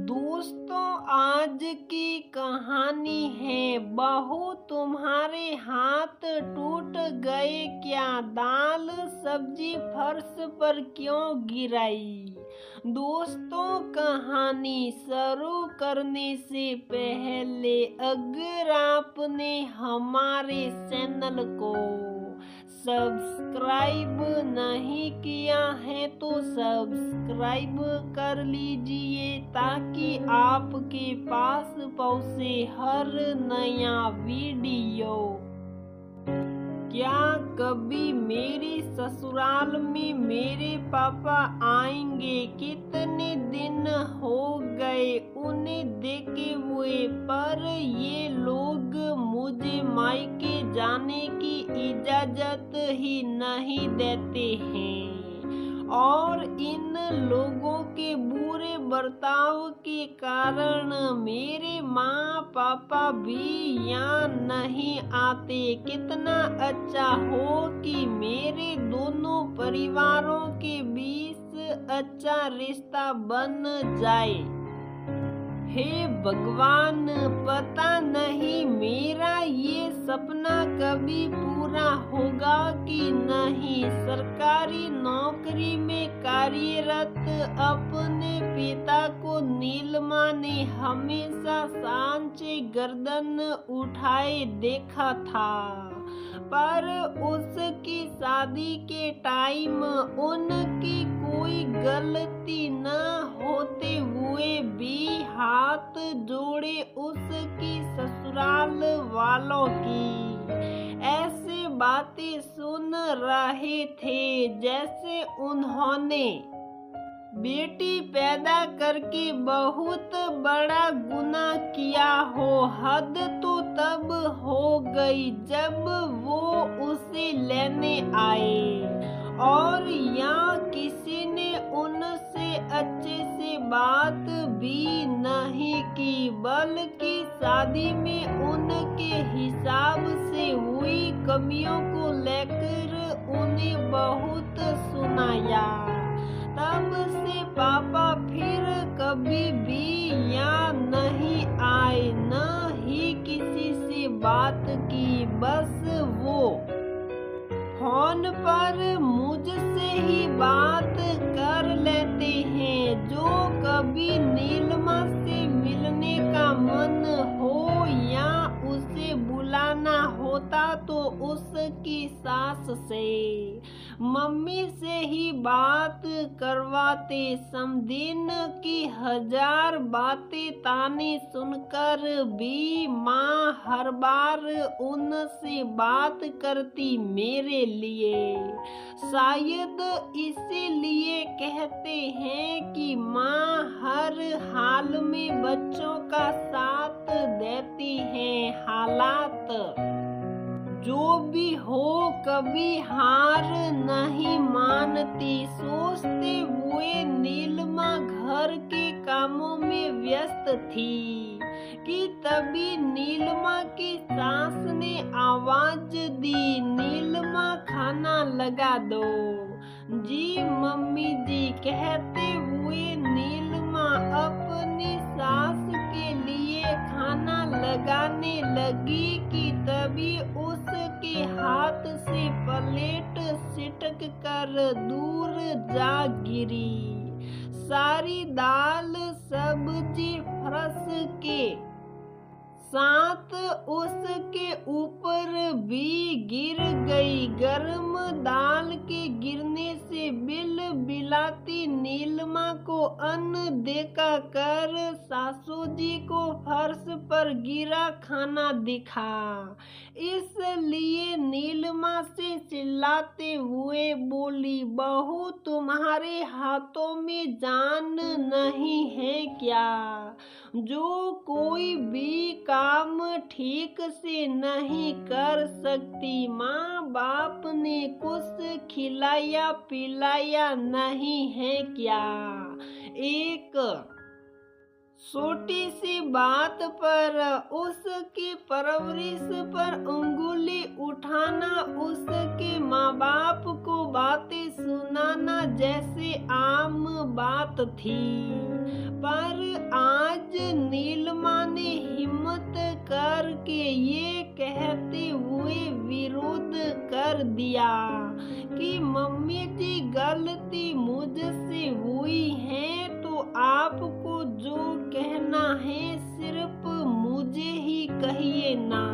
दोस्तों, आज की कहानी है बहू तुम्हारे हाथ टूट गए क्या, दाल सब्जी फर्श पर क्यों गिराई। दोस्तों, कहानी शुरू करने से पहले अगर आपने हमारे चैनल को सब्सक्राइब नहीं किया है तो सब्सक्राइब कर लीजिए ताकि आपके पास पहुंचे हर नया वीडियो। क्या कभी मेरे ससुराल में मेरे पापा आएंगे? कितने दिन हो गए उन्हें देखे हुए, पर ये लोग मुझे मायके जाने की इजाजत ही नहीं देते हैं और इन लोगों के बुरे बर्ताव के कारण मेरे माँ पापा भी यहाँ नहीं आते। कितना अच्छा हो कि मेरे दोनों परिवारों के बीच अच्छा रिश्ता बन जाए। हे भगवान, पता नहीं मेरा ये सपना कभी पूरा होगा कि नहीं। सरकारी नौकरी में कार्यरत अपने पिता को नीलिमा ने हमेशा शान से गर्दन उठाए देखा था, पर उसकी शादी के टाइम उनकी कोई गलती न होते हुए भी हाथ जोड़े उसकी ससुराल वालों की ऐसे बातें सुन रहे थे जैसे उन्होंने बेटी पैदा करके बहुत बड़ा गुनाह किया हो। हद तो तब हो गई जब वो उसे लेने आए और यहाँ किसी ने उनसे अच्छे से बात भी नहीं की, बल्कि शादी में उनके हिसाब से हुई कमियों को लेकर उन्हें बहुत सुनाया। तब से पापा फिर कभी भी यहाँ नहीं आए, न ही किसी से बात की। बस वो फोन पर मुझसे ही बात कर लेते हैं। जो कभी नीलिमा से मिलने का मन हो या उसे बुलाना होता तो उसकी सास से, मम्मी से ही बात करवाते। समदीन की हजार बातें ताने सुनकर भी माँ हर बार उनसे बात करती मेरे लिए। शायद इसीलिए कहते हैं कि माँ हर हाल में बच्चों का साथ देती है। हालात जो भी हो कभी हार नहीं मानती। सोचते हुए नीलिमा घर के कामों में व्यस्त थी कि तभी नीलिमा की सास ने आवाज दी, नीलिमा खाना लगा दो। जी मम्मी जी, कहते हुए नीलिमा अपनी सास के लिए खाना लगाने लगी कि तभी उसके हाथ से प्लेट सिटक कर दूर जा गिरी। सारी दाल सब्जी फर्श के साथ उसके ऊपर भी गिर गई। गर्म दाल के गिरने से बिल बिलाती नीलिमा को अन्न देखा कर सासू जी को फर्श पर गिरा खाना दिखा, इसलिए नीलिमा से चिल्लाते हुए बोली, बहू तुम्हारे हाथों में जान नहीं है क्या? जो कोई भी काम ठीक से नहीं कर सकती। माँ बाप ने कुछ खिलाया पिलाया नहीं है क्या? एक छोटी सी बात पर उसकी परवरिश पर उंगली उठाना, उसके माँ बाप को बातें सुनाना जैसे आम बात थी, पर आज दिया कि मम्मी जी गलती मुझसे हुई है, तो आपको जो कहना है सिर्फ मुझे ही कहिए ना।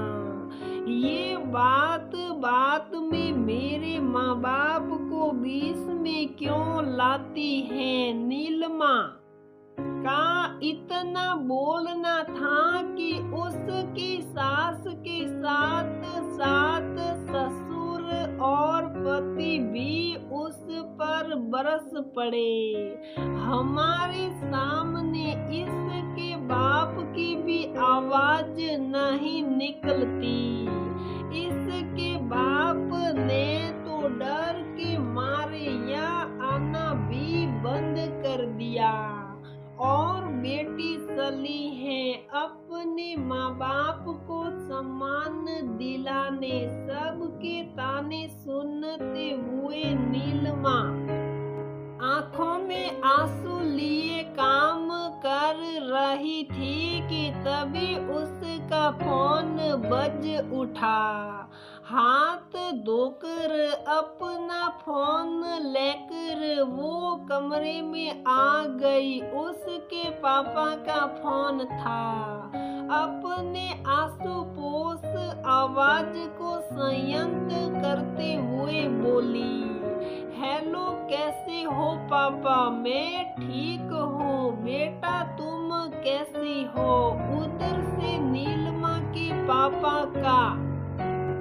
ये बात बात में मेरे माँ बाप को बीच में क्यों लाती है नीलिमा का इतना बोलना था कि उसकी सास के साथ साथ ससुर और पति भी उस पर बरस पड़े। हमारे सामने इसके बाप की भी आवाज नहीं निकलती। इसके बाप ने तो डर के मारे यहाँ आना भी बंद कर दिया। और बेटी सली है अपने माँ बाप को सम्मान दिलाने सबके ताने सुनते हुए नीलिमा आंखों में आंसू लिए काम कर रही थी कि तभी उसका फोन बज उठा। हाथ धोकर अपना फोन लेकर वो कमरे में आ गई। उसके पापा का फोन था। अपने आशुपोष आवाज को संयत करते हुए बोली, हेलो कैसे हो पापा? मैं ठीक हूँ बेटा, तुम कैसी हो? उधर से नीलिमा के पापा का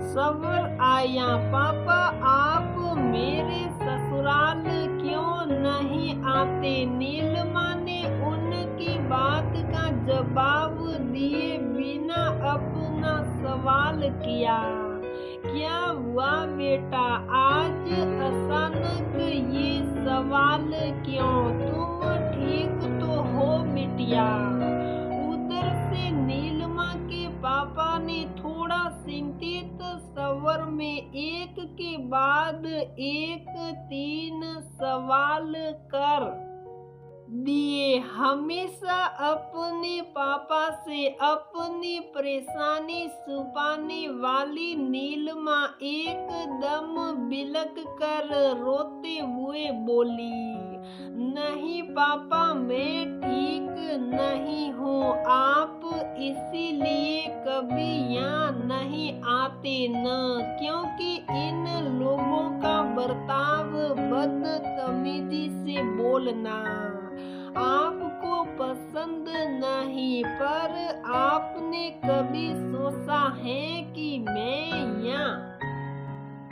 सबर आया। पापा आप मेरे ससुराल क्यों नहीं आते? नीलिमा ने उनकी बात का जवाब दिए बिना अपना सवाल किया। क्या हुआ बेटा, आज अचानक ये सवाल क्यों? तुम ठीक तो हो बिटिया? उधर से नीलिमा के पापा ने थोड़ा चिंतित स्वर में एक के बाद एक 3 सवाल कर दिए। हमेशा अपने पापा से अपनी परेशानी छुपाने वाली नीलिमा एकदम बिलक कर रोते हुए बोली, नहीं पापा मैं ठीक नहीं हूँ। आप इसीलिए कभी यहाँ नहीं आते न? क्योंकि इन लोगों का बर्ताव बदतमीजी से बोलना आपको पसंद नहीं। पर आपने कभी सोचा है कि मैं यहाँ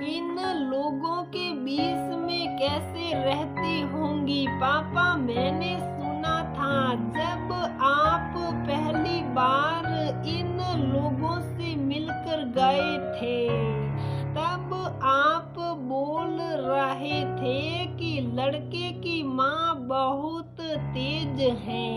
इन लोगों के बीच में कैसे रहती होंगी? पापा मैंने सुना था जब आप पहली बार इन लोगों से मिलकर गए थे, तब आप बोल रहे थे कि लड़के की माँ बहुत तेज है।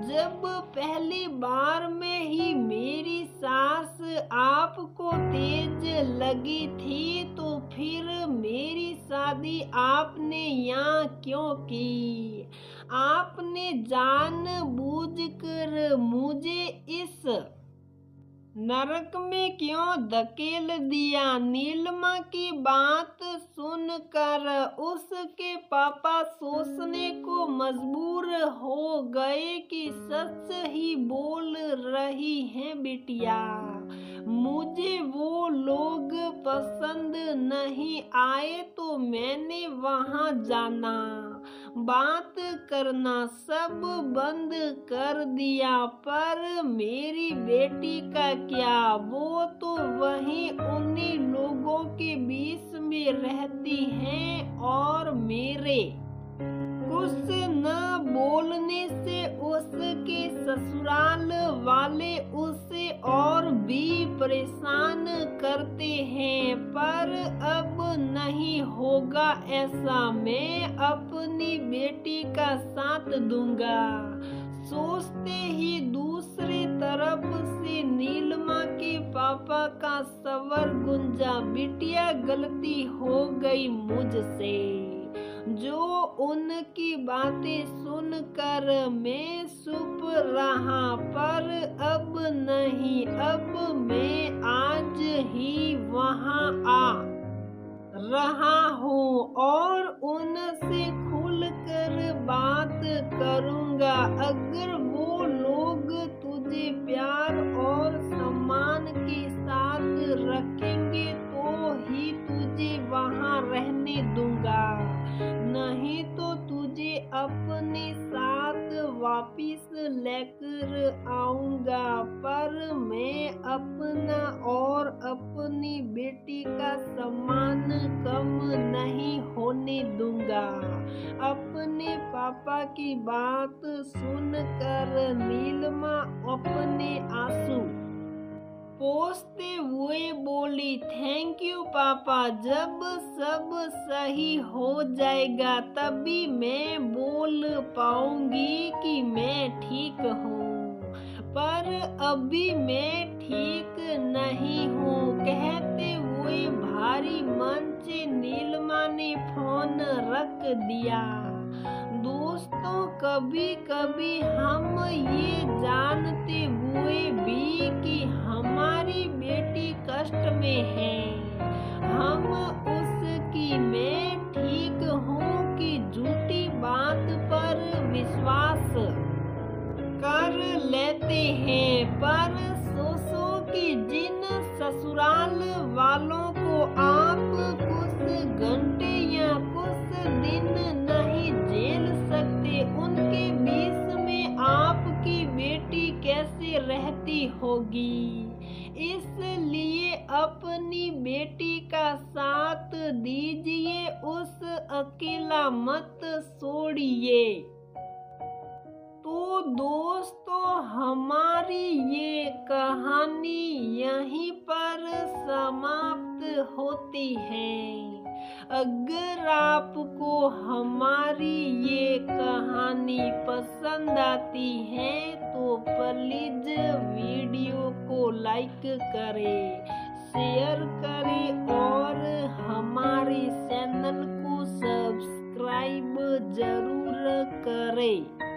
जब पहली बार में ही मेरी सास आपको तेज लगी थी, तो फिर मेरी शादी आपने यहाँ क्यों की? आपने जानबूझकर मुझे इस नरक में क्यों धकेल दिया? नीलिमा की बात सुनकर उसके पापा सोचने को मजबूर हो गए कि सच ही बोल रही है बिटिया। मुझे वो लोग पसंद नहीं आए तो मैंने वहाँ जाना, बात करना सब बंद कर दिया। पर मेरी बेटी का क्या, वो तो वहीं उन्हीं लोगों के बीच में रहती हैं और मेरे कुछ न बोलने से उसके ससुराल वाले उसे और भी परेशान करते हैं। पर अब नहीं होगा ऐसा, मैं अपनी बेटी का साथ दूंगा। सोचते ही दूसरी तरफ से नीलिमा के पापा का स्वर गुंजा, बिटिया गलती हो गई मुझसे। जो उनकी बातें सुनकर मैं चुप रहा, पर अब नहीं, अब मैं आज ही वहाँ आ रहा हूँ और उनसे खुलकर बात करूँगा। अगर वो लोग तुझे प्यार और सम्मान के साथ रखेंगे तो ही तुझे वहाँ रहने दूंगा, नहीं तो तुझे अपने साथ वापिस लेकर आऊंगा। पर मैं अपना और अपनी बेटी का सम्मान कम नहीं होने दूंगा। अपने पापा की बात सुनकर नीलिमा अपने आंसू पोंछते हुए बोली, थैंक यू पापा, जब सब सही हो जाएगा तभी मैं बोल पाऊंगी कि मैं ठीक हूँ, पर अभी मैं ठीक नहीं हूँ। कहते हुए भारी मन से नीलिमा ने फोन रख दिया। दोस्तों, कभी कभी हम ये जानते हुए भी कि हमारी बेटी कष्ट में है, हम उसकी मैं ठीक हूँ कि झूठी बात पर विश्वास कर लेते हैं। पर सोचो कि जिन ससुराल वालों को आप कुछ घंटे या कुछ दिन नहीं झेल सकते, उनके बीच में आपकी बेटी कैसे रहती होगी। इसलिए अपनी बेटी का साथ दीजिए, उस अकेला मत छोड़िए। तो दोस्तों, हमारी ये कहानी यहीं पर समाप्त होती है। अगर आपको हमारी ये कहानी पसंद आती है तो प्लीज वीडियो को लाइक करें, शेयर करें और हमारे चैनल को सब्सक्राइब जरूर करें।